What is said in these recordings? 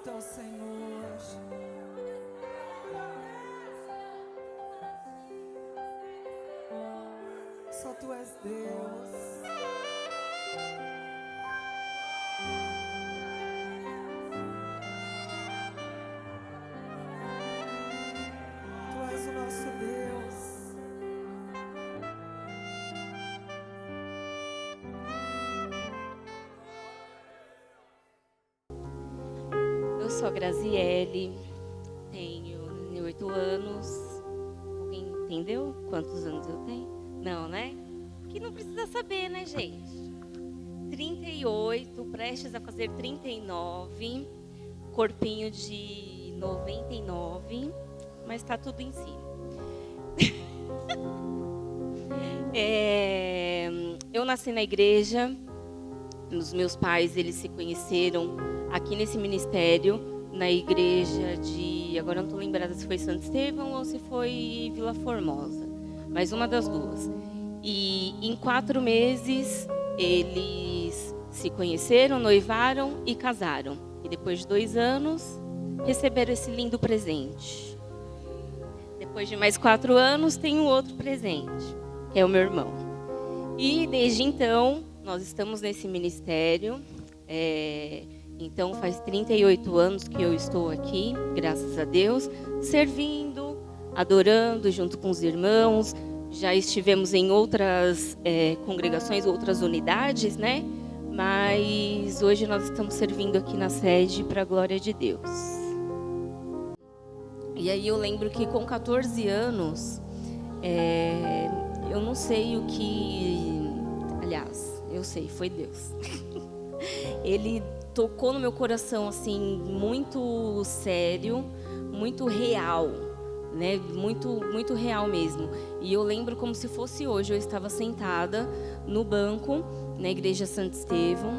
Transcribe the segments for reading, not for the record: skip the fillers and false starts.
Santo é o Senhor. Só Tu és Deus. Tu és o nosso Deus. Eu sou a Graziele, tenho 8 anos. Alguém entendeu quantos anos eu tenho? Não, né? Que não precisa saber, né, gente? 38, prestes a fazer 39, corpinho de 99, mas tá tudo em cima. Eu nasci na igreja, os meus pais, eles se conheceram aqui nesse ministério, na igreja de... Agora eu não estou lembrada se foi Santo Estevão ou se foi Vila Formosa, mas uma das duas. E em 4 meses, eles se conheceram, noivaram e casaram. E depois de 2 anos, receberam esse lindo presente. Depois de mais 4 anos, tem um outro presente, que é o meu irmão. E desde então, nós estamos nesse ministério. Então faz 38 anos que eu estou aqui, graças a Deus, servindo, adorando junto com os irmãos. Já estivemos em outras congregações, outras unidades, né? Mas hoje nós estamos servindo aqui na sede para a glória de Deus. E aí eu lembro que com 14 anos, eu não sei o que... Aliás, eu sei, foi Deus. Ele tocou no meu coração, assim, muito sério, muito real, né? Muito real mesmo. E eu lembro como se fosse hoje. Eu estava sentada no banco, na igreja Santo Estevão,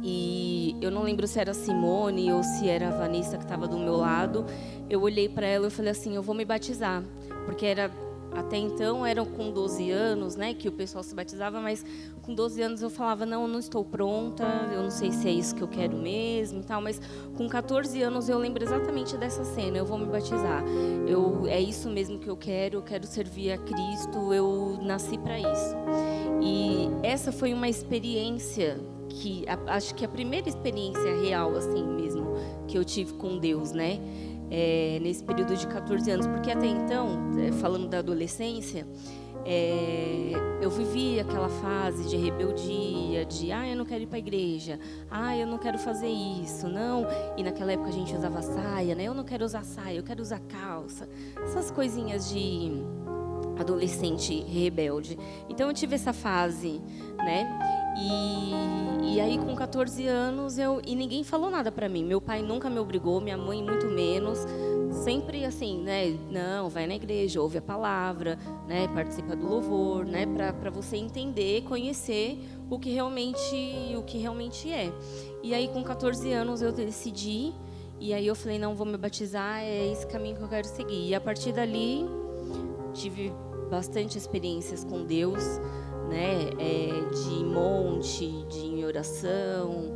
e eu não lembro se era a Simone ou se era a Vanessa que estava do meu lado. Eu olhei para ela e falei assim, eu vou me batizar, porque até então eram com 12 anos, né, que o pessoal se batizava, mas com 12 anos eu falava, não, eu não estou pronta, eu não sei se é isso que eu quero mesmo e tal, mas com 14 anos eu lembro exatamente dessa cena, eu vou me batizar, é isso mesmo que eu quero servir a Cristo, eu nasci para isso. E essa foi uma experiência que, acho que a primeira experiência real, assim mesmo, que eu tive com Deus, né? Nesse período de 14 anos, porque até então, falando da adolescência, eu vivi aquela fase de rebeldia, de eu não quero ir para a igreja, eu não quero fazer isso, não. E naquela época a gente usava saia, né? Eu não quero usar saia, eu quero usar calça, essas coisinhas de adolescente rebelde. Então eu tive essa fase, né? E aí com 14 anos e ninguém falou nada pra mim. Meu pai nunca me obrigou, minha mãe muito menos. Sempre assim, né? Não, vai na igreja, ouve a palavra, né? Participa do louvor, né? Para você entender, conhecer o que realmente é. E aí com 14 anos eu decidi, e aí eu falei, não, vou me batizar, é esse caminho que eu quero seguir. E a partir dali tive bastante experiências com Deus, né? De monte, de oração,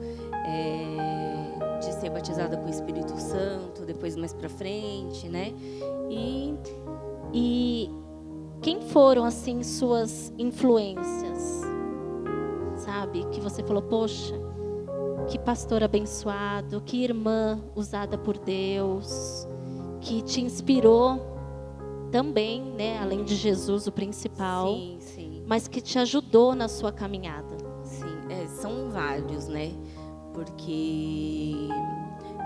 de ser batizada com o Espírito Santo, depois mais pra frente, né? E quem foram, assim, suas influências? Sabe? Que você falou, poxa, que pastor abençoado, que irmã usada por Deus, que te inspirou também, né? Além de Jesus, o principal. Sim, sim. Mas que te ajudou na sua caminhada. Sim, são vários, né? Porque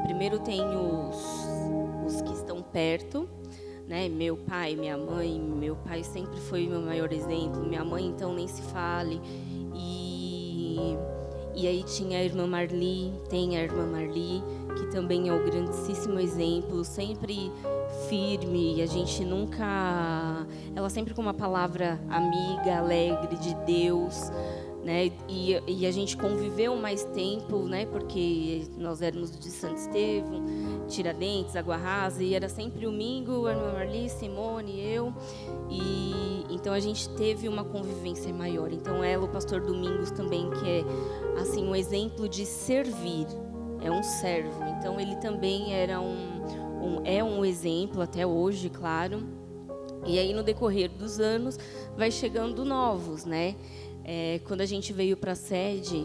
primeiro tem os que estão perto, né? Meu pai, minha mãe. Meu pai sempre foi meu maior exemplo. Minha mãe, então, nem se fale. E aí tinha a irmã Marli, tem a irmã Marli, que também é o grandíssimo exemplo, sempre firme, e a gente nunca... Ela sempre com uma palavra amiga, alegre, de Deus, né? E a gente conviveu mais tempo, né? Porque nós éramos de Santo Estevão, Tiradentes, Água Rasa, e era sempre domingo, a irmã Marli, Simone, eu, e então a gente teve uma convivência maior. Então ela, o pastor Domingos também, que é assim um exemplo de servir, é um servo. Então ele também era é um exemplo até hoje, claro. E aí no decorrer dos anos vai chegando novos, né? Quando a gente veio para a sede,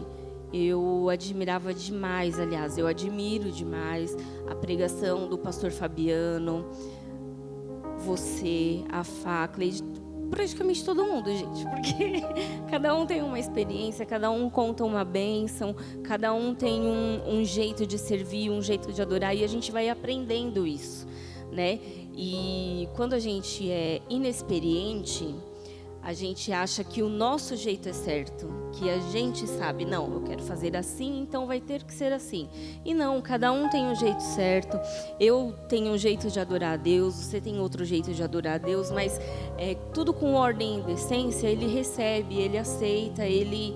eu admirava demais, aliás, eu admiro demais a pregação do pastor Fabiano, você, a Facley, praticamente todo mundo, gente, porque cada um tem uma experiência, cada um conta uma bênção, cada um tem um jeito de servir, um jeito de adorar, e a gente vai aprendendo isso, né? E quando a gente é inexperiente, a gente acha que o nosso jeito é certo, que a gente sabe, não, eu quero fazer assim, então vai ter que ser assim. E não, cada um tem um jeito certo. Eu tenho um jeito de adorar a Deus, você tem outro jeito de adorar a Deus, mas tudo com ordem e decência, ele recebe, ele aceita, ele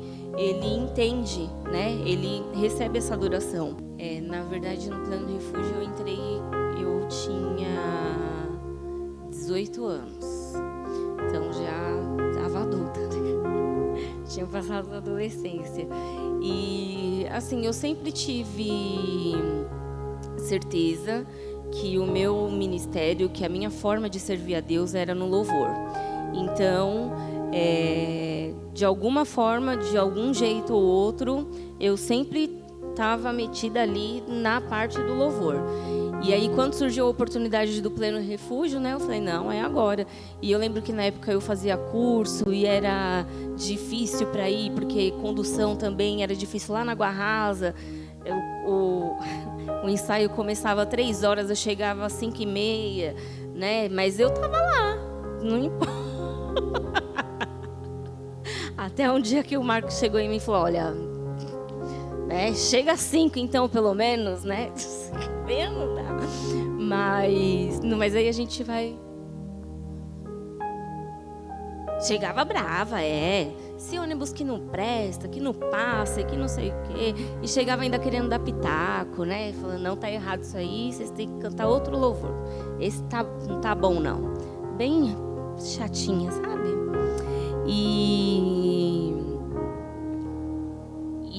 entende, né? Ele recebe essa adoração. Na verdade, no Pleno Refúgio eu tinha 18 anos. Então já estava adulta, né? Tinha passado a adolescência. E assim, eu sempre tive certeza que o meu ministério, que a minha forma de servir a Deus era no louvor. Então, de alguma forma, de algum jeito ou outro, eu sempre estava metida ali na parte do louvor. E aí, quando surgiu a oportunidade do Pleno Refúgio, né, eu falei, não, é agora. E eu lembro que na época eu fazia curso e era difícil para ir, porque condução também era difícil lá na Água Rasa. O ensaio começava às 3 horas, eu chegava às 5h30, né? Mas eu tava lá, não importa. Até um dia que o Marcos chegou em mim e falou, olha, chega às 5 então, pelo menos, né? Não dá. Mas aí a gente vai. Chegava brava, esse ônibus que não presta, que não passa, que não sei o quê. E chegava ainda querendo dar pitaco, né? Falando, não, tá errado isso aí, vocês têm que cantar outro louvor. Esse não tá bom, não. Bem chatinha, sabe? E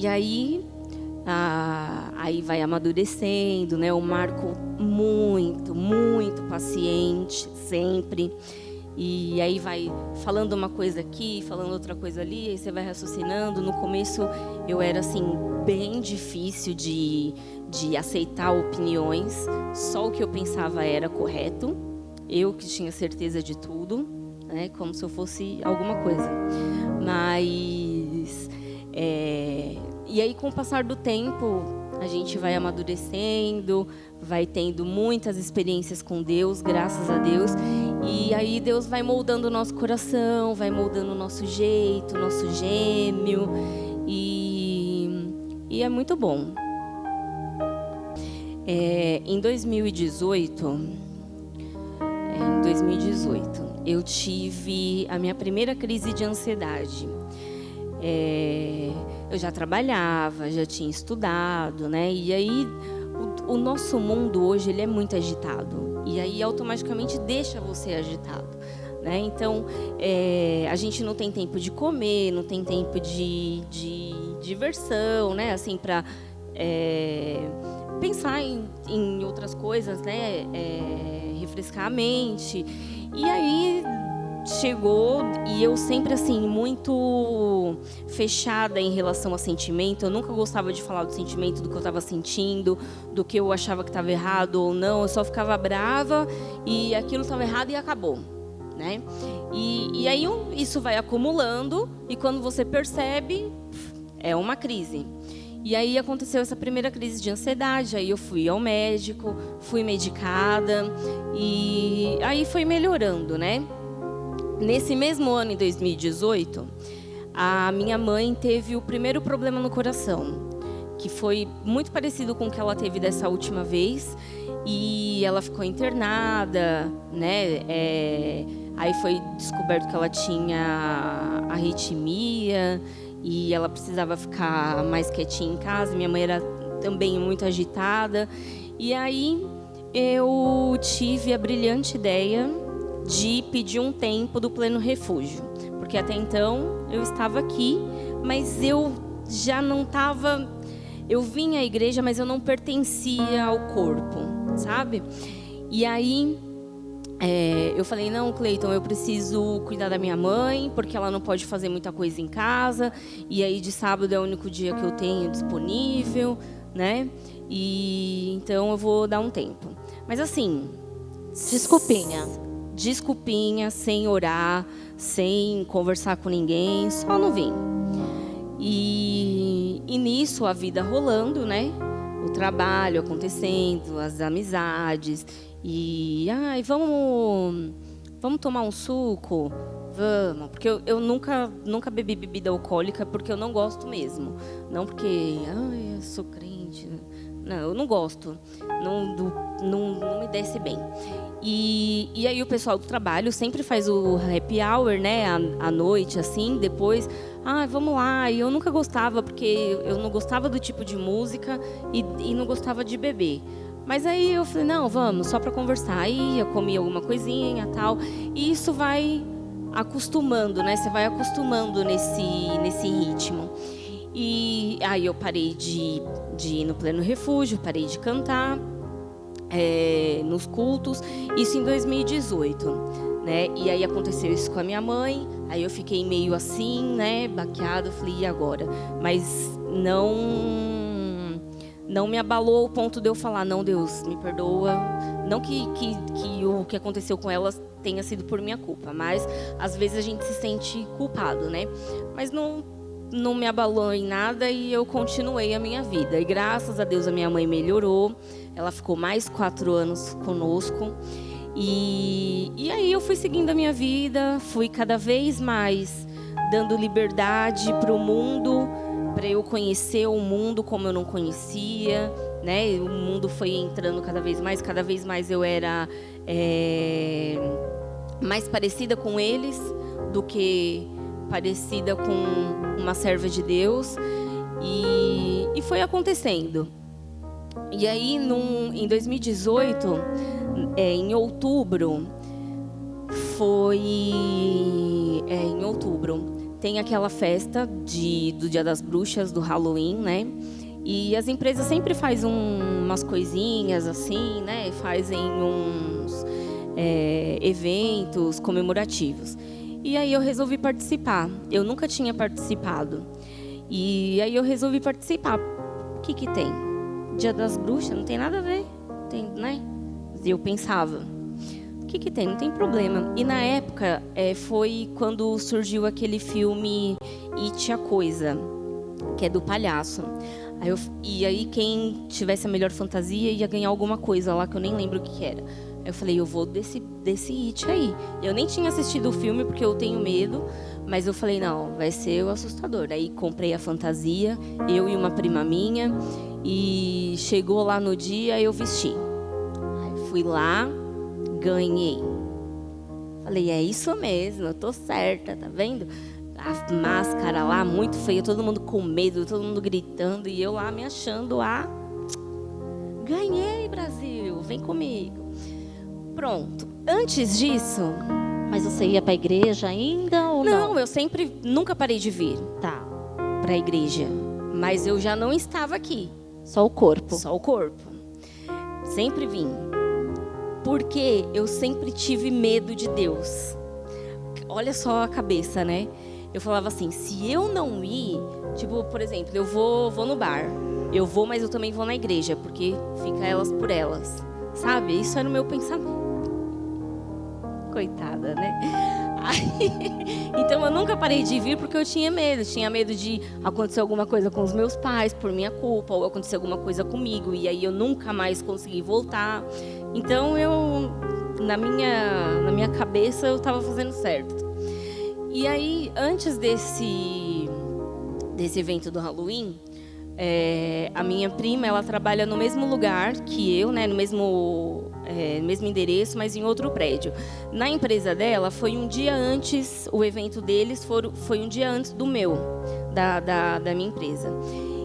aí vai amadurecendo, né? O Marco muito, muito paciente, sempre. E aí vai falando uma coisa aqui, falando outra coisa ali, aí você vai raciocinando. No começo eu era assim, bem difícil de aceitar opiniões. Só o que eu pensava era correto. Eu que tinha certeza de tudo, né? Como se eu fosse alguma coisa. Mas e aí, com o passar do tempo, a gente vai amadurecendo, vai tendo muitas experiências com Deus, graças a Deus. E aí Deus vai moldando o nosso coração, vai moldando o nosso jeito, o nosso gêmeo. E é muito bom. Em 2018, eu tive a minha primeira crise de ansiedade. Eu já trabalhava, já tinha estudado, né? E aí o nosso mundo hoje ele é muito agitado. E aí automaticamente deixa você agitado, né? Então a gente não tem tempo de comer, não tem tempo de diversão, né? Assim, para pensar em outras coisas, né? Refrescar a mente. E aí chegou, e eu sempre assim, muito fechada em relação a sentimento. Eu nunca gostava de falar do sentimento, do que eu estava sentindo, do que eu achava que estava errado ou não. Eu só ficava brava e aquilo estava errado e acabou, né? E aí isso vai acumulando e quando você percebe, é uma crise. E aí aconteceu essa primeira crise de ansiedade, aí eu fui ao médico, fui medicada e aí foi melhorando, né? Nesse mesmo ano, em 2018, a minha mãe teve o primeiro problema no coração, que foi muito parecido com o que ela teve dessa última vez. E ela ficou internada, né? Aí foi descoberto que ela tinha arritmia e ela precisava ficar mais quietinha em casa. Minha mãe era também muito agitada. E aí eu tive a brilhante ideia de pedir um tempo do Pleno Refúgio, porque até então eu estava aqui, mas eu já não estava, eu vim à igreja, mas eu não pertencia ao corpo, sabe? E aí eu falei, não, Cleiton, eu preciso cuidar da minha mãe, porque ela não pode fazer muita coisa em casa, e aí de sábado é o único dia que eu tenho disponível, né? E então eu vou dar um tempo. Mas assim, desculpinha, sem orar, sem conversar com ninguém, só não vim. E nisso a vida rolando, né? O trabalho acontecendo, as amizades. E, vamos tomar um suco? Vamos. Porque eu nunca bebi bebida alcoólica, porque eu não gosto mesmo. Não porque, eu sou crente. Não, eu não gosto. Não me desce bem. E aí o pessoal do trabalho sempre faz o happy hour, né? À noite, assim, depois... vamos lá. E eu nunca gostava, porque eu não gostava do tipo de música e não gostava de beber. Mas aí eu falei, não, vamos, só para conversar. Aí eu comi alguma coisinha e tal. E isso vai acostumando, né? Você vai acostumando nesse ritmo. E aí eu parei de ir no Pleno Refúgio, parei de cantar nos cultos. Isso em 2018. Né? E aí aconteceu isso com a minha mãe. Aí eu fiquei meio assim, né, baqueada. Eu falei, e agora? Mas não me abalou ao ponto de eu falar, não, Deus, me perdoa. Não que o que aconteceu com elas tenha sido por minha culpa, mas às vezes a gente se sente culpado, né? Mas não me abalou em nada e eu continuei a minha vida. E graças a Deus a minha mãe melhorou. Ela ficou mais 4 anos conosco. E aí eu fui seguindo a minha vida, fui cada vez mais dando liberdade para o mundo, para eu conhecer o mundo como eu não conhecia, né? O mundo foi entrando cada vez mais eu era mais parecida com eles do que parecida com uma serva de Deus. E foi acontecendo. E aí, em 2018, em outubro, em outubro, tem aquela festa do Dia das Bruxas, do Halloween, né? E as empresas sempre fazem umas coisinhas assim, né? Fazem uns eventos comemorativos. E aí eu resolvi participar. Eu nunca tinha participado. E aí eu resolvi participar. O que tem? Dia das Bruxas? Não tem nada a ver. Tem, né? E eu pensava, o que tem? Não tem problema. E na época foi quando surgiu aquele filme It, a Coisa, que é do palhaço. E aí quem tivesse a melhor fantasia ia ganhar alguma coisa lá que eu nem lembro o que era. Aí eu falei, eu vou desse It aí. Eu nem tinha assistido o filme porque eu tenho medo, mas eu falei, não, vai ser o assustador. Aí comprei a fantasia, eu e uma prima minha, e chegou lá no dia, eu vesti. Aí fui lá, ganhei. Falei, é isso mesmo, eu tô certa, tá vendo? A máscara lá, muito feia, todo mundo com medo, todo mundo gritando, e eu lá me achando ganhei, Brasil, vem comigo. Pronto. Antes disso... Mas você ia para a igreja ainda ou não? Não, eu nunca parei de vir. Tá. Para a igreja. Mas eu já não estava aqui. Só o corpo. Só o corpo. Sempre vim. Porque eu sempre tive medo de Deus. Olha só a cabeça, né? Eu falava assim, se eu não ir... Tipo, por exemplo, eu vou no bar. Eu vou, mas eu também vou na igreja. Porque fica elas por elas. Sabe? Isso era o meu pensamento. Coitada, né? Então eu nunca parei de vir porque eu tinha medo. Tinha medo de acontecer alguma coisa com os meus pais por minha culpa, ou acontecer alguma coisa comigo e aí eu nunca mais consegui voltar. Então na minha cabeça eu estava fazendo certo. E aí, antes desse evento do Halloween, a minha prima, ela trabalha no mesmo lugar que eu, né, no mesmo endereço, mas em outro prédio. Na empresa dela, foi um dia antes, o evento deles foi um dia antes do meu, da minha empresa.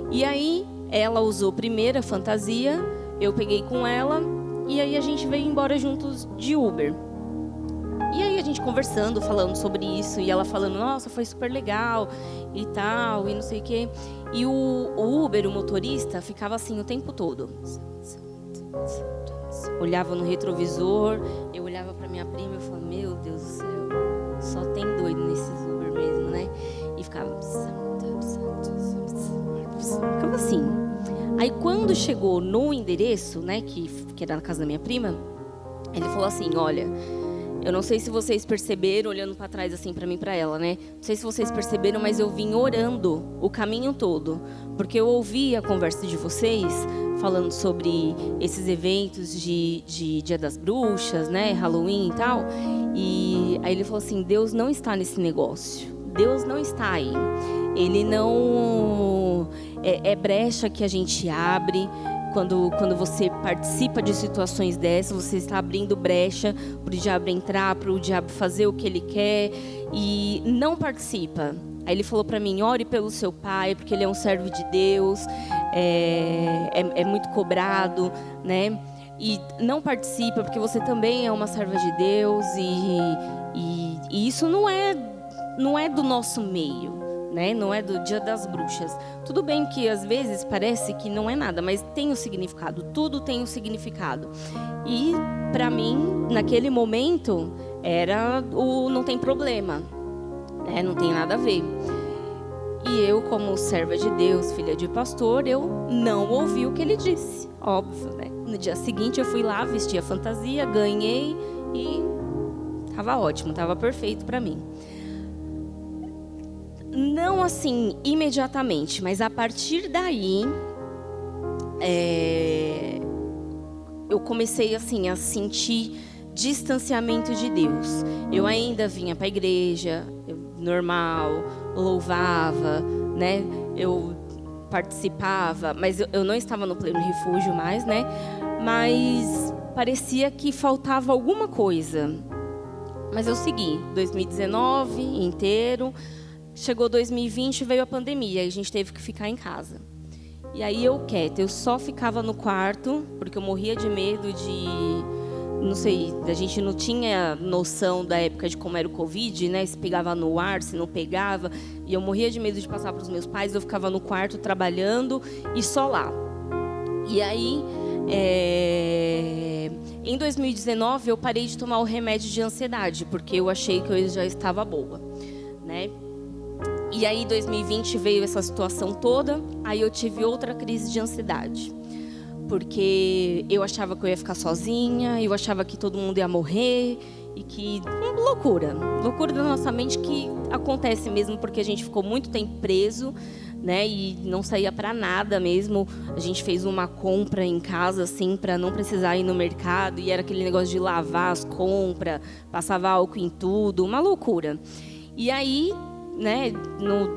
E aí, ela usou primeiro a fantasia, eu peguei com ela, e aí a gente veio embora juntos de Uber. E aí a gente conversando, falando sobre isso, e ela falando, nossa, foi super legal, e tal, e não sei o quê. E o Uber, o motorista, ficava assim o tempo todo. Olhava no retrovisor, eu olhava para minha prima e falava, meu Deus do céu, só tem doido nesses Uber mesmo, né? E ficava assim. Aí quando chegou no endereço, né, que era na casa da minha prima, ele falou assim, olha, eu não sei se vocês perceberam, olhando para trás assim para mim e para ela, né? Não sei se vocês perceberam, mas eu vim orando o caminho todo, porque eu ouvi a conversa de vocês falando sobre esses eventos de Dia das Bruxas, né, Halloween e tal. E aí ele falou assim, Deus não está nesse negócio. Deus não está aí. Ele não é brecha que a gente abre. Quando você participa de situações dessas, você está abrindo brecha para o diabo entrar, para o diabo fazer o que ele quer e não participa. Aí ele falou para mim, ore pelo seu pai, porque ele é um servo de Deus, é muito cobrado, né? E não participa, porque você também é uma serva de Deus e isso não é do nosso meio. Né? Não é do Dia das Bruxas. Tudo bem que às vezes parece que não é nada, mas tem um significado. Tudo tem um significado. E para mim, naquele momento, era o não tem problema, né? Não tem nada a ver. E eu, como serva de Deus, filha de pastor, eu não ouvi o que ele disse. Óbvio, né? No dia seguinte eu fui lá, vesti a fantasia, ganhei e estava ótimo, estava perfeito para mim. Não assim, imediatamente, mas a partir daí, eu comecei assim, a sentir distanciamento de Deus. Eu ainda vinha para a igreja, normal, louvava, né? Eu participava, mas eu não estava no pleno refúgio mais, né? Mas parecia que faltava alguma coisa. Mas eu segui, 2019 inteiro. Chegou 2020, veio a pandemia, e a gente teve que ficar em casa. E aí eu só ficava no quarto, porque eu morria de medo não sei, a gente não tinha noção da época de como era o Covid, né? Se pegava no ar, se não pegava. E eu morria de medo de passar para os meus pais, eu ficava no quarto trabalhando e só lá. E aí, em 2019, eu parei de tomar o remédio de ansiedade, porque eu achei que eu já estava boa, né? E aí, em 2020, veio essa situação toda. Aí eu tive outra crise de ansiedade. Porque eu achava que eu ia ficar sozinha. Eu achava que todo mundo ia morrer. E que... loucura. Loucura da nossa mente que acontece mesmo porque a gente ficou muito tempo preso, né? E não saía para nada mesmo. A gente fez uma compra em casa, assim, para não precisar ir no mercado. E era aquele negócio de lavar as compras. Passava álcool em tudo. Uma loucura. E aí... né,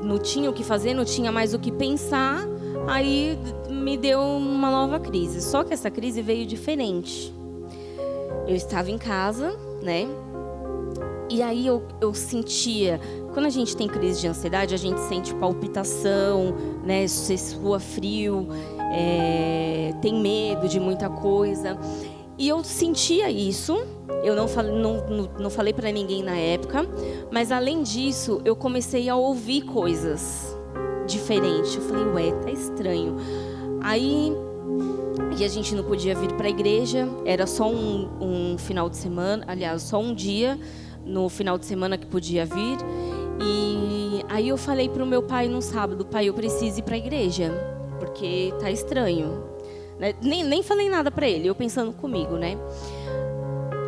não tinha o que fazer, não tinha mais o que pensar, aí me deu uma nova crise. Só que essa crise veio diferente. Eu estava em casa, né, e aí eu sentia, quando a gente tem crise de ansiedade, a gente sente palpitação, né, você sua frio, tem medo de muita coisa. E eu sentia isso, eu não falei para ninguém na época, mas além disso, eu comecei a ouvir coisas diferentes. Eu falei, ué, tá estranho. Aí, e a gente não podia vir para a igreja, era só um final de semana, aliás, só um dia no final de semana que podia vir. E aí eu falei para o meu pai no sábado, pai, eu preciso ir para a igreja, porque tá estranho. Nem falei nada para ele, eu pensando comigo, né?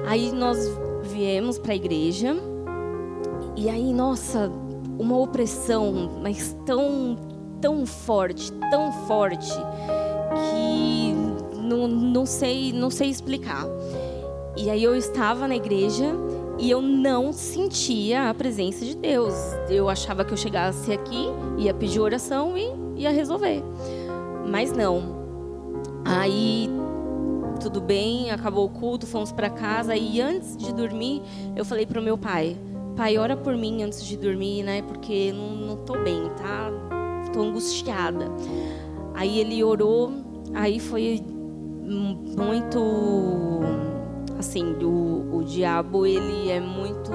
Aí nós viemos para a igreja e aí, nossa, uma opressão, mas tão forte que não sei explicar. E aí eu estava na igreja e eu não sentia a presença de Deus. Eu achava que eu chegasse aqui, ia pedir oração e ia resolver, mas não. Aí, tudo bem, acabou o culto, fomos para casa. E antes de dormir, eu falei para o meu pai, ora por mim antes de dormir, né? Porque não tô bem, tá? Tô angustiada. Aí ele orou, aí foi muito... assim, o diabo, ele é muito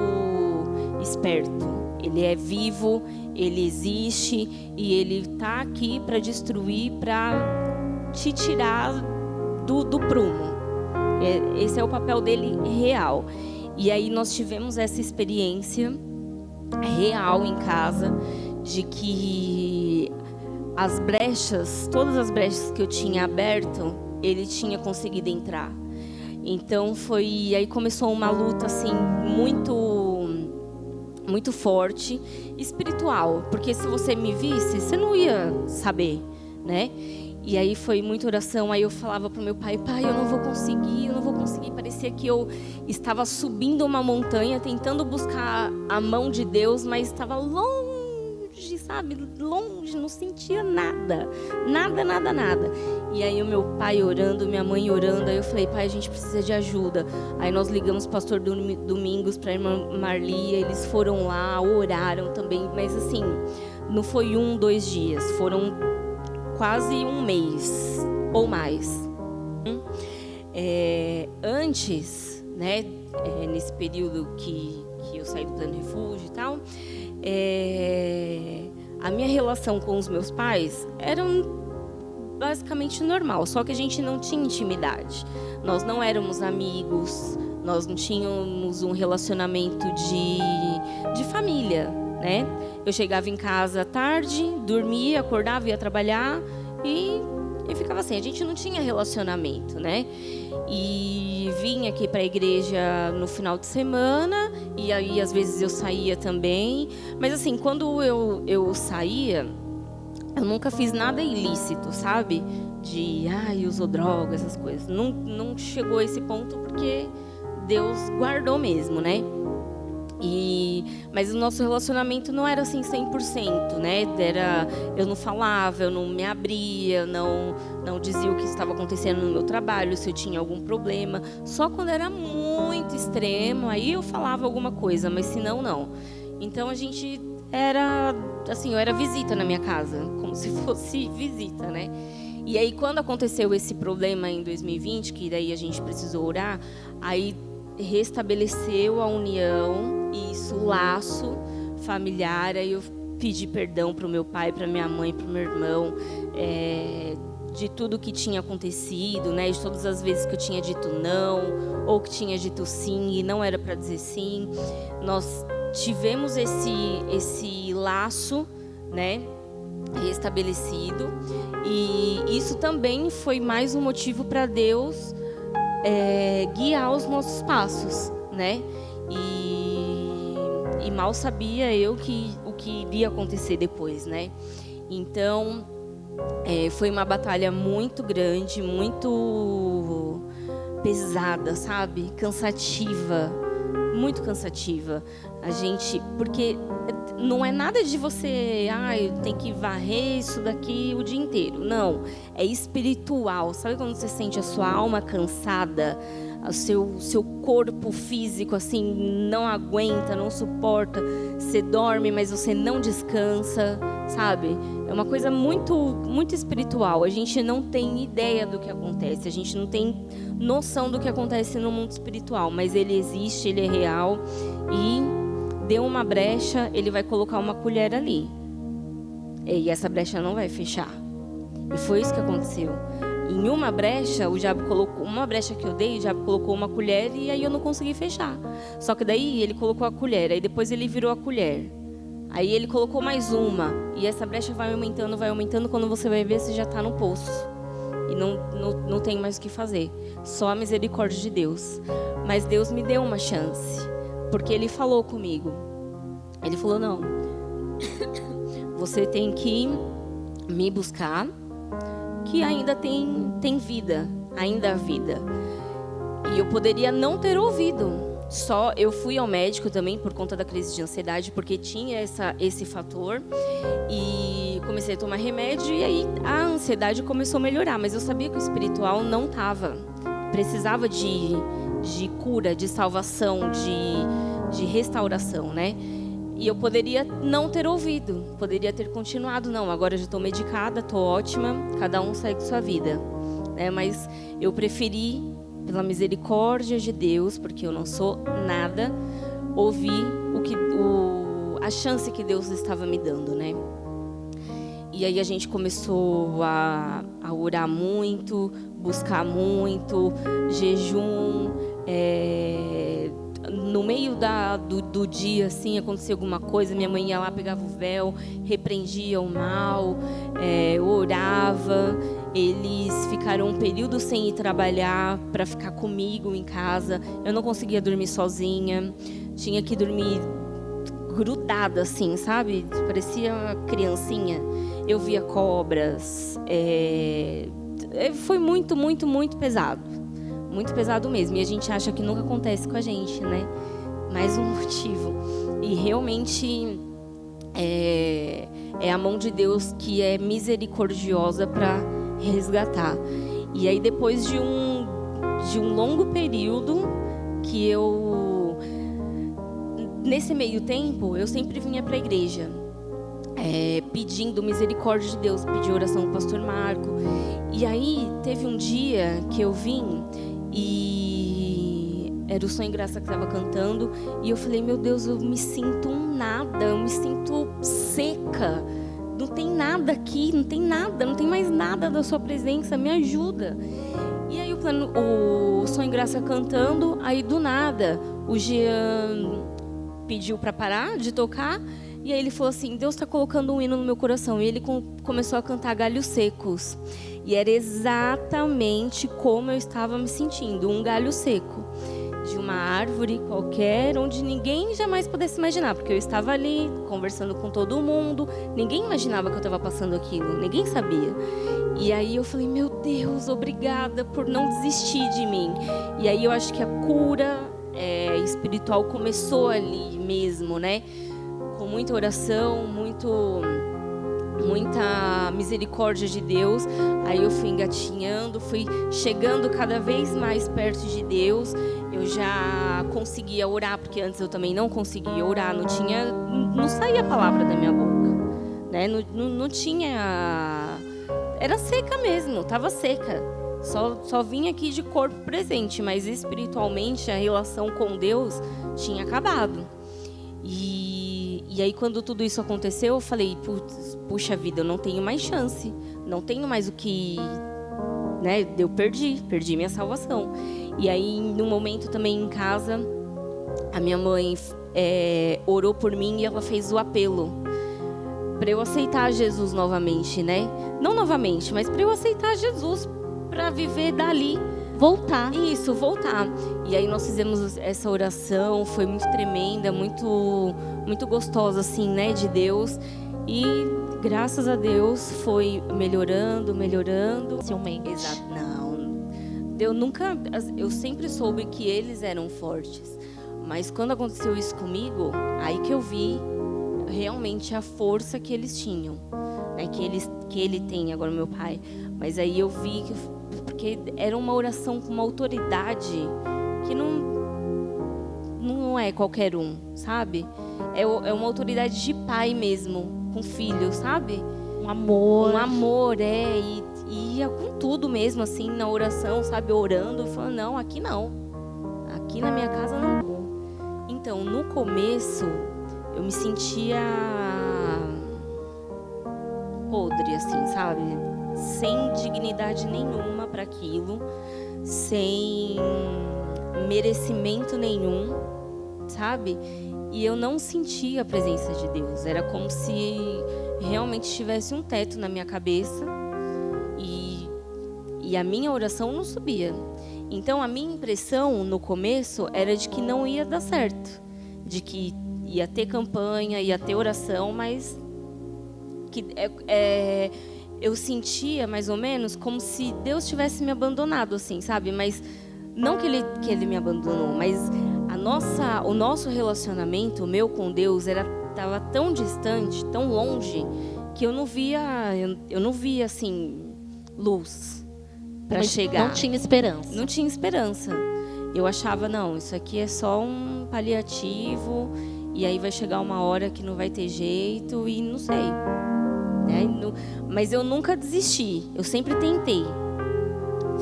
esperto. Ele é vivo, ele existe e ele está aqui para destruir, para te tirar do prumo. Esse é o papel dele real. E aí nós tivemos essa experiência real em casa, de que as brechas, todas as brechas que eu tinha aberto, ele tinha conseguido entrar. Então aí começou uma luta assim muito forte, espiritual, porque se você me visse, você não ia saber, né? E aí foi muita oração. Aí eu falava pro meu pai: pai, eu não vou conseguir. Parecia que eu estava subindo uma montanha, tentando buscar a mão de Deus, mas estava longe, sabe? Longe, não sentia nada. E aí o meu pai orando, minha mãe orando. Aí eu falei: pai, a gente precisa de ajuda. Aí nós ligamos o pastor Domingos, para a irmã Marli. Eles foram lá, oraram também. Mas assim, não foi 1, 2 dias. Foram quase um mês ou mais. Antes, né, nesse período que eu saí do plano refúgio e tal, a minha relação com os meus pais era basicamente normal, só que a gente não tinha intimidade. Nós não éramos amigos, nós não tínhamos um relacionamento de família, né? Eu chegava em casa à tarde, dormia, acordava, ia trabalhar e ficava assim. A gente não tinha relacionamento, né? E vinha aqui para a igreja no final de semana, e aí às vezes eu saía também. Mas assim, quando eu saía, eu nunca fiz nada ilícito, sabe? Usou droga, essas coisas. Não chegou a esse ponto porque Deus guardou mesmo, né? Mas o nosso relacionamento não era assim 100%, né? Eu não falava, eu não me abria, não dizia o que estava acontecendo no meu trabalho, se eu tinha algum problema. Só quando era muito extremo, aí eu falava alguma coisa, mas se não. Então a gente era assim, eu era visita na minha casa, como se fosse visita, né? E aí quando aconteceu esse problema em 2020, que daí a gente precisou orar, aí restabeleceu a união, o laço familiar. Aí eu pedi perdão para o meu pai, para minha mãe, para o meu irmão, de tudo que tinha acontecido, né? De todas as vezes que eu tinha dito não, ou que tinha dito sim e não era para dizer sim. Nós tivemos esse laço, né, restabelecido, e isso também foi mais um motivo para Deus guiar os nossos passos, né? E mal sabia eu o que iria acontecer depois, né? Então, foi uma batalha muito grande, muito pesada, sabe? Cansativa, muito cansativa. Porque não é nada de você, tem que varrer isso daqui o dia inteiro. Não, é espiritual. Sabe quando você sente a sua alma cansada? O seu corpo físico assim não aguenta, não suporta. Você dorme, mas você não descansa, sabe? É uma coisa muito, muito espiritual. A gente não tem ideia do que acontece. A gente não tem noção do que acontece no mundo espiritual. Mas ele existe, ele é real. E deu uma brecha, ele vai colocar uma colher ali. E essa brecha não vai fechar. E foi isso que aconteceu. Em uma brecha, o diabo colocou uma brecha que eu dei, o diabo colocou uma colher e aí eu não consegui fechar. Só que daí ele colocou a colher, aí depois ele virou a colher. Aí ele colocou mais uma e essa brecha vai aumentando. Quando você vai ver, você já está no poço e não tem mais o que fazer. Só a misericórdia de Deus. Mas Deus me deu uma chance, porque Ele falou comigo. Ele falou: não, você tem que me buscar, que ainda tem vida, ainda há vida. E eu poderia não ter ouvido. Só eu fui ao médico também por conta da crise de ansiedade, porque tinha esse fator. E comecei a tomar remédio e aí a ansiedade começou a melhorar. Mas eu sabia que o espiritual não estava. Precisava de cura, de salvação, de restauração, né? E eu poderia não ter ouvido, poderia ter continuado. Não, agora eu já estou medicada, estou ótima, cada um segue sua vida, né? Mas eu preferi, pela misericórdia de Deus, porque eu não sou nada, ouvir a a chance que Deus estava me dando, né? E aí a gente começou a orar muito, buscar muito, jejum. No meio do dia, assim, acontecia alguma coisa, minha mãe ia lá, pegava o véu, repreendia o mal, orava. Eles ficaram um período sem ir trabalhar para ficar comigo em casa. Eu não conseguia dormir sozinha, tinha que dormir grudada, assim, sabe? Parecia uma criancinha. Eu via cobras. Foi muito, muito, muito pesado. Muito pesado mesmo. E a gente acha que nunca acontece com a gente, né? Mais um motivo. E realmente é a mão de Deus que é misericordiosa para resgatar. E aí depois de um longo período que nesse meio tempo, eu sempre vinha para a igreja, pedindo misericórdia de Deus, pedi oração com o pastor Marco. E aí, teve um dia que eu vim e era o Sonho e Graça que estava cantando. E eu falei, meu Deus, eu me sinto um nada, eu me sinto seca. Não tem nada aqui, não tem nada, não tem mais nada da sua presença, me ajuda. E aí o Sonho e Graça cantando, aí do nada, o Jean pediu para parar de tocar, e aí ele falou assim, Deus está colocando um hino no meu coração, e ele começou a cantar Galhos Secos, e era exatamente como eu estava me sentindo, um galho seco, de uma árvore qualquer, onde ninguém jamais pudesse imaginar, porque eu estava ali, conversando com todo mundo, ninguém imaginava que eu estava passando aquilo, ninguém sabia. E aí eu falei, meu Deus, obrigada por não desistir de mim. E aí eu acho que a cura espiritual começou ali mesmo, né? Com muita oração, muita misericórdia de Deus. Aí eu fui engatinhando, fui chegando cada vez mais perto de Deus. Eu já conseguia orar, porque antes eu também não conseguia orar, não saía a palavra da minha boca, né? Não tinha, era seca mesmo, estava seca. Só vinha aqui de corpo presente, mas espiritualmente a relação com Deus tinha acabado. E aí quando tudo isso aconteceu, eu falei, puxa vida, eu não tenho mais chance, não tenho mais o que, né? Eu perdi minha salvação. E aí, num momento também em casa, a minha mãe orou por mim e ela fez o apelo para eu aceitar Jesus novamente, né? Não novamente, mas para eu aceitar Jesus, para viver dali. Voltar. Isso, voltar. E aí nós fizemos essa oração, foi muito tremenda, muito, muito gostosa, assim, né, de Deus. E graças a Deus foi melhorando. Facilmente. Exato. Não. Eu sempre soube que eles eram fortes. Mas quando aconteceu isso comigo, aí que eu vi realmente a força que eles tinham, né? Que ele tem agora, meu pai. Mas aí eu vi porque era uma oração com uma autoridade que não é qualquer um, sabe? É uma autoridade de pai mesmo, com filho, sabe? Um amor. Um amor, e ia com tudo mesmo, assim, na oração, sabe? Orando, falando, não, aqui não. Aqui na minha casa não vou. Então, no começo, eu me sentia podre, assim, sabe? Sem dignidade nenhuma para aquilo, sem merecimento nenhum, sabe? E eu não sentia a presença de Deus. Era como se realmente tivesse um teto na minha cabeça e a minha oração não subia. Então, a minha impressão no começo era de que não ia dar certo, de que ia ter campanha, ia ter oração, mas que eu sentia mais ou menos como se Deus tivesse me abandonado, assim, sabe? Mas não que ele me abandonou, mas o nosso relacionamento, o meu com Deus, estava tão distante, tão longe, que eu não via assim luz para chegar. Não tinha esperança. Não tinha esperança. Eu achava, não, isso aqui é só um paliativo, e aí vai chegar uma hora que não vai ter jeito, e não sei. Né? Mas eu nunca desisti, eu sempre tentei.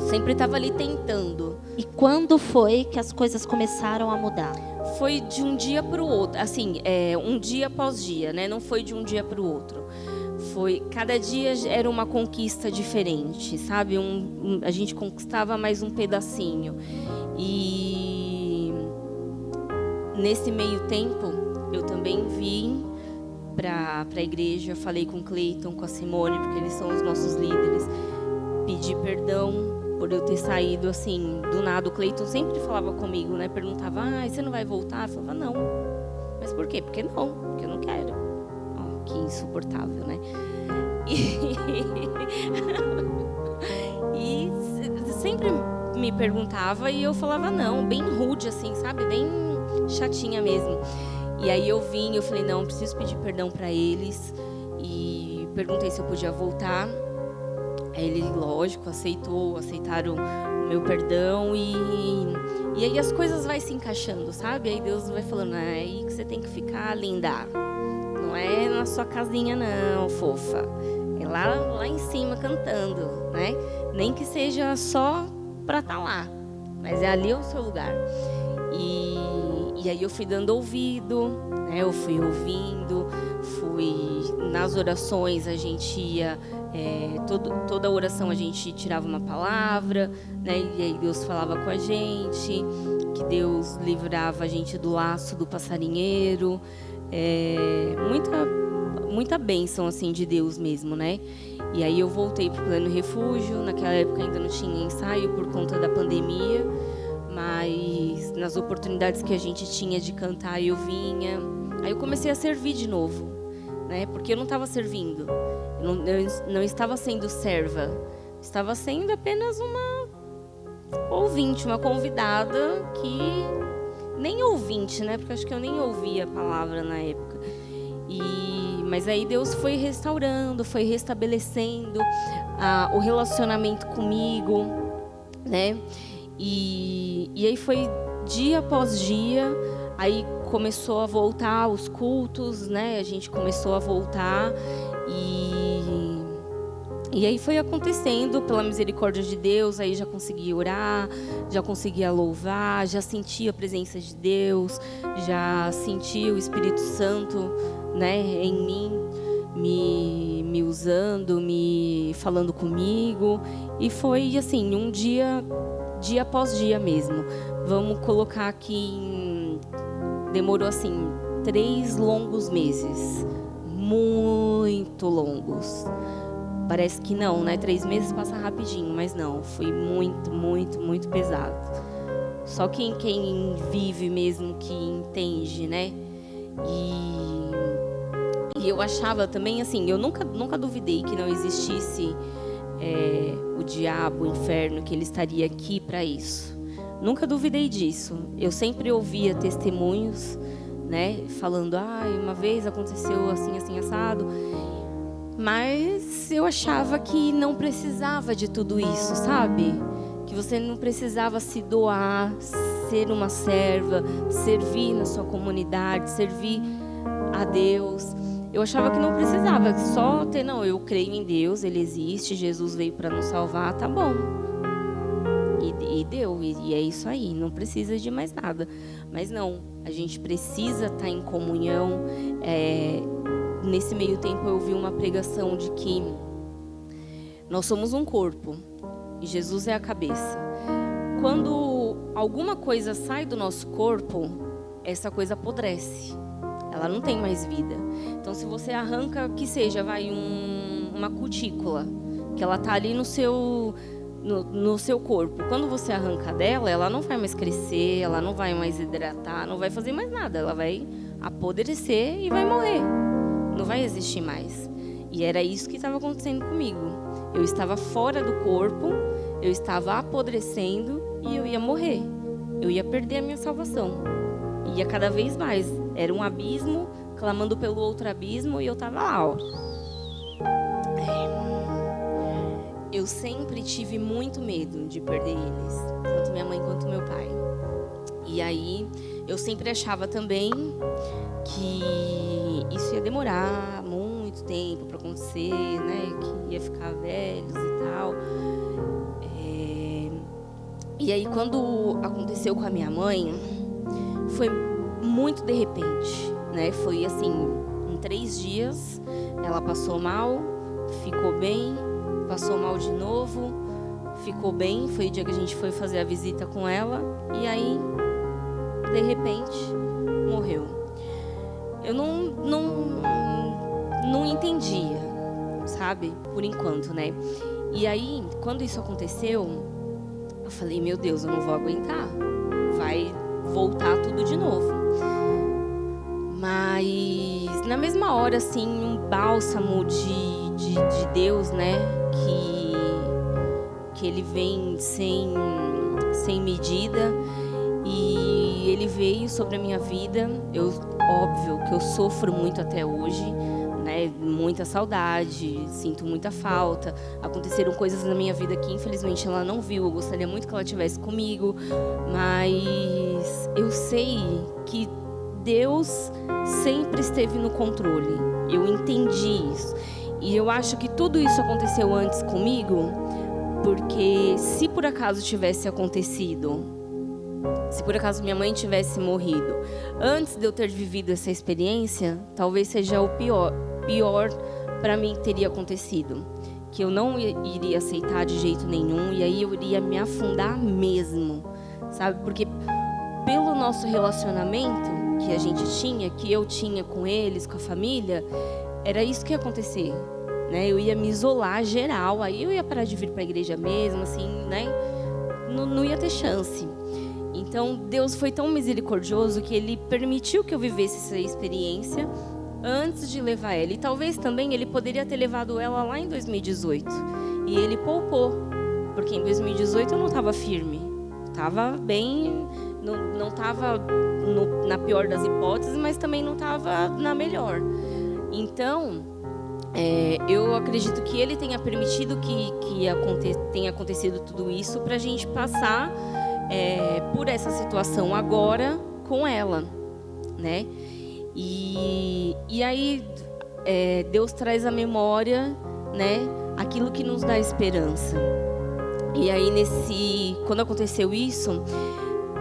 Sempre estava ali tentando. E quando foi que as coisas começaram a mudar? Foi de um dia para o outro, assim, um dia após dia, né? Não foi de um dia para o outro. Foi, cada dia era uma conquista diferente, sabe? A gente conquistava mais um pedacinho. E nesse meio tempo, eu também vim para a igreja, falei com o Cleiton, com a Simone, porque eles são os nossos líderes, pedi perdão por eu ter saído assim, do nada. O Cleiton sempre falava comigo, né? Perguntava, você não vai voltar? Eu falava, não. Mas por quê? Porque não, porque eu não quero. Oh, que insuportável, né? E sempre me perguntava e eu falava não, bem rude assim, sabe? Bem chatinha mesmo. E aí eu vim, eu falei, não, preciso pedir perdão para eles. E perguntei se eu podia voltar. Ele, lógico, aceitaram o meu perdão e aí as coisas vai se encaixando, sabe? Aí Deus vai falando, é aí que você tem que ficar, linda. Não é na sua casinha não, fofa. É lá em cima cantando, né? Nem que seja só para estar lá, mas é ali o seu lugar. E aí eu fui dando ouvido, né? Eu fui ouvindo, nas orações a gente ia, toda oração a gente tirava uma palavra, né? E aí Deus falava com a gente, que Deus livrava a gente do laço do passarinheiro, muita bênção assim de Deus mesmo, né? E aí eu voltei para o Pleno Refúgio. Naquela época ainda não tinha ensaio por conta da pandemia, mas nas oportunidades que a gente tinha de cantar eu vinha. Aí eu comecei a servir de novo, né? Porque eu não estava servindo, eu não estava sendo serva, estava sendo apenas uma ouvinte, uma convidada que nem ouvinte, né? Porque acho que eu nem ouvia a palavra na época. Mas aí Deus foi restaurando, foi restabelecendo o relacionamento comigo, né? E aí foi dia após dia, aí começou a voltar os cultos, né? A gente começou a voltar e aí foi acontecendo pela misericórdia de Deus. Aí já conseguia orar, já conseguia louvar, já sentia a presença de Deus, já sentia o Espírito Santo, né, em mim, me usando, me falando comigo. E foi assim, um dia após dia mesmo. Vamos colocar aqui, demorou assim 3 longos meses, muito longos. Parece que não, né? 3 meses passa rapidinho, mas não, foi muito, muito, muito pesado. Só quem vive mesmo que entende, né? E eu achava também assim, eu nunca duvidei que não existisse o diabo, o inferno, que ele estaria aqui para isso. Nunca duvidei disso. Eu sempre ouvia testemunhos, né? Falando, uma vez aconteceu assim, assim, assado. Mas eu achava que não precisava de tudo isso, sabe? Que você não precisava se doar, ser uma serva, servir na sua comunidade, servir a Deus. Eu achava que não precisava, só ter, não, eu creio em Deus, Ele existe, Jesus veio para nos salvar, tá bom. E deu, e é isso aí, não precisa de mais nada. Mas não, a gente precisa estar em comunhão. Nesse meio tempo eu ouvi uma pregação de que nós somos um corpo e Jesus é a cabeça. Quando alguma coisa sai do nosso corpo, essa coisa apodrece, ela não tem mais vida. Então se você arranca, que seja, uma cutícula, que ela tá ali no seu corpo, quando você arranca dela, ela não vai mais crescer, ela não vai mais hidratar, não vai fazer mais nada, ela vai apodrecer e vai morrer. Não vai existir mais. E era isso que estava acontecendo comigo. Eu estava fora do corpo, eu estava apodrecendo e eu ia morrer. Eu ia perder a minha salvação. Ia cada vez mais. Era um abismo, clamando pelo outro abismo, e eu estava lá, ó. Eu sempre tive muito medo de perder eles, tanto minha mãe quanto meu pai. E aí, eu sempre achava também que isso ia demorar muito tempo para acontecer, né? Que ia ficar velhos e tal. E aí, quando aconteceu com a minha mãe, foi muito de repente, né? Foi assim, em 3 dias, ela passou mal, ficou bem, passou mal de novo, ficou bem. Foi o dia que a gente foi fazer a visita com ela. E aí, de repente, morreu. Eu não entendia, sabe? Por enquanto, né? E aí, quando isso aconteceu, eu falei, meu Deus, eu não vou aguentar. Vai voltar tudo de novo. Mas, na mesma hora, assim, um bálsamo de Deus, né? Que ele vem sem medida. E ele veio sobre a minha vida. Óbvio que eu sofro muito até hoje, né? Muita saudade, sinto muita falta. Aconteceram coisas na minha vida que infelizmente ela não viu. Eu gostaria muito que ela estivesse comigo, mas eu sei que Deus sempre esteve no controle. Eu entendi isso. E eu acho que tudo isso aconteceu antes comigo, porque se por acaso tivesse acontecido, se por acaso minha mãe tivesse morrido antes de eu ter vivido essa experiência, talvez seja o pior para mim teria acontecido, que eu não iria aceitar de jeito nenhum, e aí eu iria me afundar mesmo, sabe? Porque pelo nosso relacionamento que a gente tinha, que eu tinha com eles, com a família, era isso que ia acontecer, né? Eu ia me isolar geral, aí eu ia parar de vir para a igreja mesmo, assim, né? Não ia ter chance. Então, Deus foi tão misericordioso que Ele permitiu que eu vivesse essa experiência antes de levar ela. E talvez também Ele poderia ter levado ela lá em 2018. E Ele poupou, porque em 2018 eu não estava firme. Estava bem, não estava na pior das hipóteses, mas também não estava na melhor. Então, eu acredito que Ele tenha permitido que tenha acontecido tudo isso para a gente passar por essa situação agora com ela, né? E aí Deus traz à memória, né, aquilo que nos dá esperança. E aí quando aconteceu isso,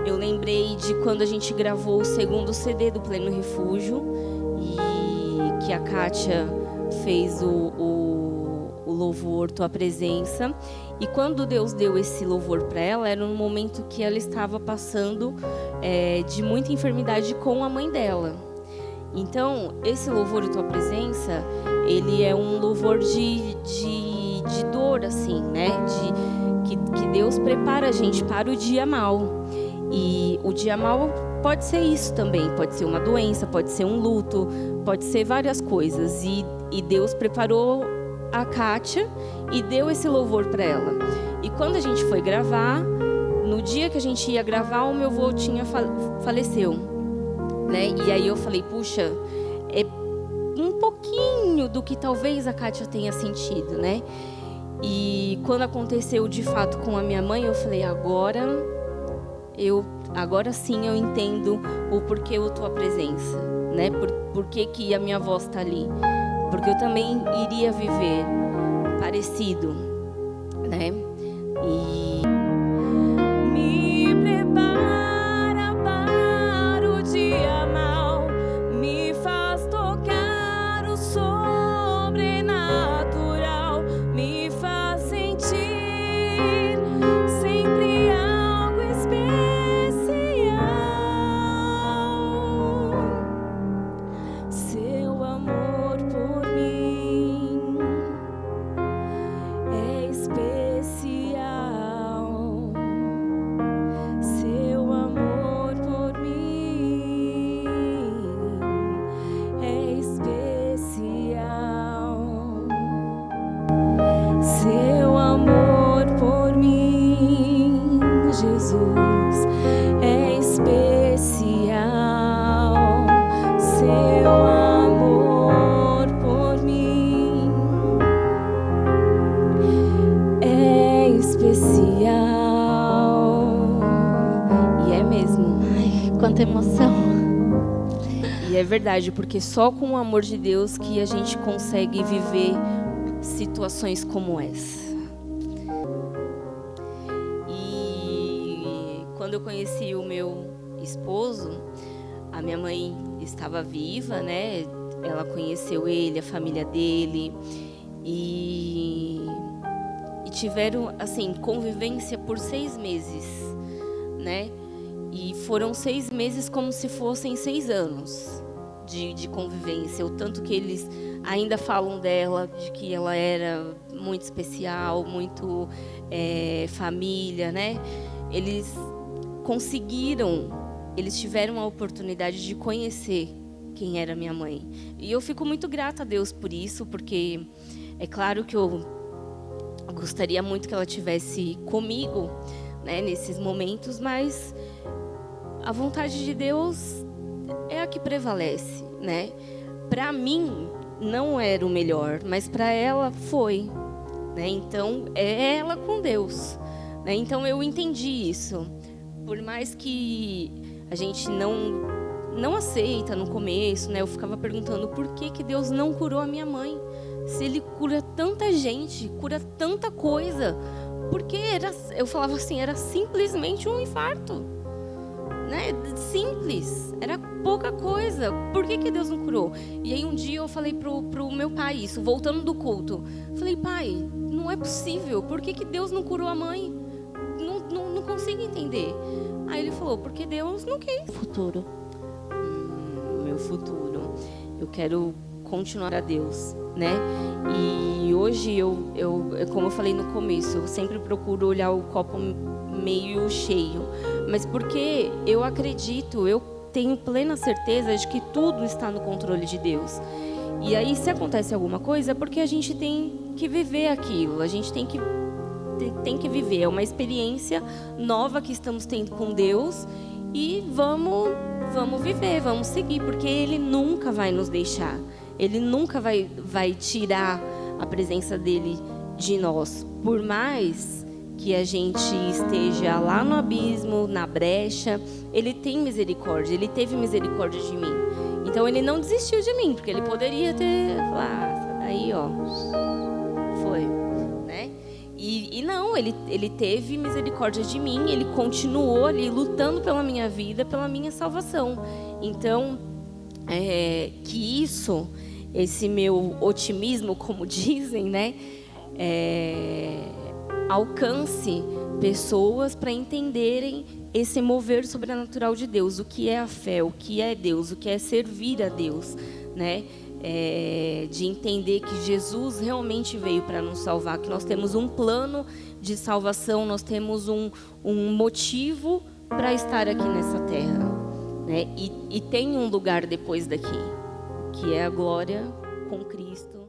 eu lembrei de quando a gente gravou o 2º CD do Pleno Refúgio, e que a Kátia fez o louvor Tua Presença. E quando Deus deu esse louvor para ela, era um momento que ela estava passando de muita enfermidade com a mãe dela. Então, esse louvor Tua Presença, ele é um louvor de dor, assim, né? Que Deus prepara a gente para o dia mau. E o dia mau pode ser isso também, pode ser uma doença, pode ser um luto, pode ser várias coisas. E Deus preparou a Kátia e deu esse louvor para ela. E quando a gente foi gravar, no dia que a gente ia gravar, o meu avô faleceu, né? E aí eu falei, puxa, é um pouquinho do que talvez a Kátia tenha sentido, né? E quando aconteceu de fato com a minha mãe, eu falei, agora sim eu entendo o porquê a Tua Presença, né? Por que a minha voz está ali? Porque eu também iria viver parecido, né? E me prepara para o dia mau, me faz tocar o sobrenatural, me faz sentir sempre algo especial. Seu amor por mim é especial. Seu amor por mim é especial. Seu amor por mim, Jesus, é especial. Seu amor por mim é especial. E é mesmo. Ai, quanta emoção. E é verdade, porque só com o amor de Deus que a gente consegue viver situações como essa. E eu conheci o meu esposo, a minha mãe estava viva, né? Ela conheceu ele, a família dele, e tiveram, assim, convivência por 6 meses, né? E foram 6 meses como se fossem 6 anos de convivência. O tanto que eles ainda falam dela, de que ela era muito especial, muito família, né? Eles tiveram a oportunidade de conhecer quem era minha mãe. E eu fico muito grata a Deus por isso, porque é claro que eu gostaria muito que ela tivesse comigo, né, nesses momentos, mas a vontade de Deus é a que prevalece, né? Para mim não era o melhor, mas para ela foi, né? Então é ela com Deus, né? Então eu entendi isso. Por mais que a gente não aceita no começo, né? Eu ficava perguntando por que Deus não curou a minha mãe, se Ele cura tanta gente, cura tanta coisa. Porque eu falava assim, era simplesmente um infarto, né? Simples, era pouca coisa. Por que Deus não curou? E aí um dia eu falei pro meu pai isso, voltando do culto. Falei, pai, não é possível. Por que Deus não curou a mãe? Não consigo entender. Aí ele falou, porque Deus não quis. Futuro. Meu futuro. Eu quero continuar a Deus, né? E hoje como eu falei no começo, eu sempre procuro olhar o copo meio cheio, mas porque eu acredito, eu tenho plena certeza de que tudo está no controle de Deus. E aí, se acontece alguma coisa, é porque a gente tem que viver aquilo, a gente tem que viver, é uma experiência nova que estamos tendo com Deus, e vamos viver, vamos seguir, porque Ele nunca vai nos deixar, Ele nunca vai tirar a presença dEle de nós, por mais que a gente esteja lá no abismo, na brecha, Ele tem misericórdia, Ele teve misericórdia de mim. Então Ele não desistiu de mim, porque Ele poderia ter falado, daí ó, foi, né? E não, ele teve misericórdia de mim, Ele continuou ali lutando pela minha vida, pela minha salvação. Então, que esse meu otimismo, como dizem, né? Alcance pessoas para entenderem esse mover sobrenatural de Deus, o que é a fé, o que é Deus, o que é servir a Deus, né? De entender que Jesus realmente veio para nos salvar, que nós temos um plano de salvação, nós temos um motivo para estar aqui nessa terra, né? E tem um lugar depois daqui, que é a glória com Cristo.